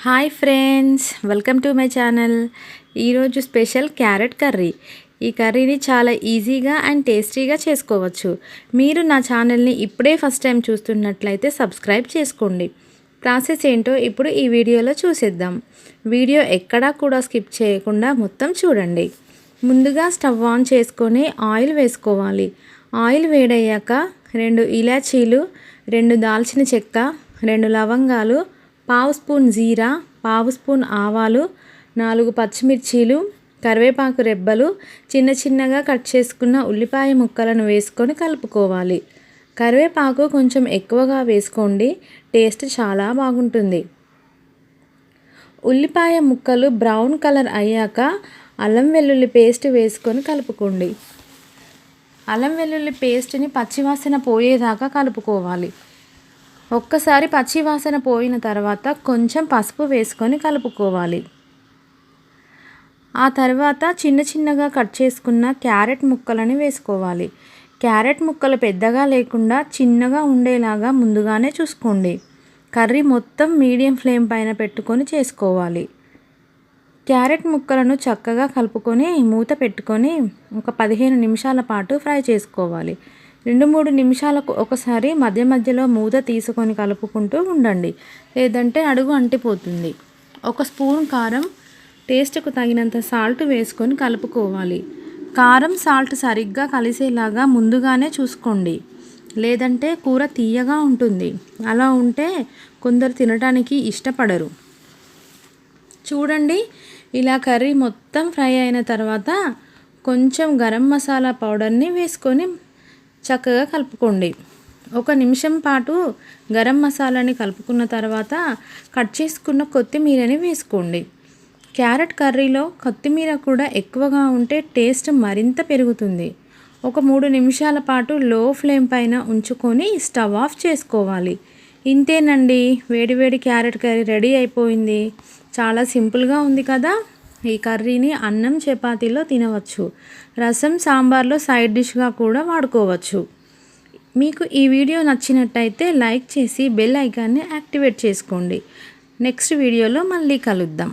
Hi friends, welcome to my channel. ఈరోజు special carrot curry. ఈ కర్రీని చాలా ఈజీగా అండ్ టేస్టీగా చేసుకోవచ్చు. మీరు నా ఛానల్ని ఇప్పుడే ఫస్ట్ టైం చూస్తున్నట్లయితే సబ్స్క్రైబ్ చేసుకోండి. ప్రాసెస్ ఏంటో ఇప్పుడు ఈ వీడియోలో చూసేద్దాం. వీడియో ఎక్కడా కూడా స్కిప్ చేయకుండా మొత్తం చూడండి. ముందుగా స్టవ్ ఆన్ చేసుకొని ఆయిల్ వేసుకోవాలి. ఆయిల్ వేడయ్యాక 2 ఇలాచీలు, 2 దాల్చిన చెక్క, 2 లవంగాలు, పావు స్పూన్ జీరా, పావు స్పూన్ ఆవాలు, 4 పచ్చిమిర్చీలు, కరివేపాకు రెబ్బలు, చిన్న చిన్నగా కట్ చేసుకున్న ఉల్లిపాయ ముక్కలను వేసుకొని కలుపుకోవాలి. కరివేపాకు కొంచెం ఎక్కువగా వేసుకోండి, టేస్ట్ చాలా బాగుంటుంది. ఉల్లిపాయ ముక్కలు బ్రౌన్ కలర్ అయ్యాక అల్లం వెల్లుల్లి పేస్ట్ వేసుకొని కలుపుకోండి. అల్లం వెల్లుల్లి పేస్ట్ని పచ్చివాసన పోయేదాకా కలుపుకోవాలి. ఒక్కసారి పచ్చివాసన పోయిన తర్వాత కొంచెం పసుపు వేసుకొని కలుపుకోవాలి. ఆ తర్వాత చిన్న చిన్నగా కట్ చేసుకున్న క్యారెట్ ముక్కలని వేసుకోవాలి. క్యారెట్ ముక్కలు పెద్దగా లేకుండా చిన్నగా ఉండేలాగా ముందుగానే చూసుకోండి. కర్రీ మొత్తం మీడియం ఫ్లేమ్ పైన పెట్టుకొని చేసుకోవాలి. క్యారెట్ ముక్కలను చక్కగా కలుపుకొని మూత పెట్టుకొని ఒక 15 నిమిషాల పాటు ఫ్రై చేసుకోవాలి. 2-3 నిమిషాలకు ఒకసారి మధ్య మధ్యలో మూత తీసుకొని కలుపుకుంటూ ఉండండి, లేదంటే అడుగు అంటిపోతుంది. 1 స్పూన్ కారం, టేస్ట్కు తగినంత సాల్ట్ వేసుకొని కలుపుకోవాలి. కారం సాల్ట్ సరిగ్గా కలిసేలాగా ముందుగానే చూసుకోండి, లేదంటే కూర తీయగా ఉంటుంది. అలా ఉంటే కొందరు తినడానికి ఇష్టపడరు. చూడండి, ఇలా కర్రీ మొత్తం ఫ్రై అయిన తర్వాత కొంచెం గరం మసాలా పౌడర్ని వేసుకొని చక్కగా కలుపుకోండి. 1 నిమిషం పాటు గరం మసాలాని కలుపుకున్న తర్వాత కట్ చేసుకున్న కొత్తిమీరని వేసుకోండి. క్యారెట్ కర్రీలో కొత్తిమీర కూడా ఎక్కువగా ఉంటే టేస్ట్ మరింత పెరుగుతుంది. 3 నిమిషాల పాటు లో ఫ్లేమ్ పైన ఉంచుకొని స్టవ్ ఆఫ్ చేసుకోవాలి. ఇంతేనండి, వేడివేడి క్యారెట్ కర్రీ రెడీ అయిపోయింది. చాలా సింపుల్గా ఉంది కదా. ఈ కర్రీని అన్నం, చపాతీలో తినవచ్చు. రసం, సాంబార్లో సైడ్ డిష్గా కూడా వాడుకోవచ్చు. మీకు ఈ వీడియో నచ్చినట్టయితే లైక్ చేసి బెల్ ఐకాన్ని యాక్టివేట్ చేసుకోండి. నెక్స్ట్ వీడియోలో మళ్ళీ కలుద్దాం.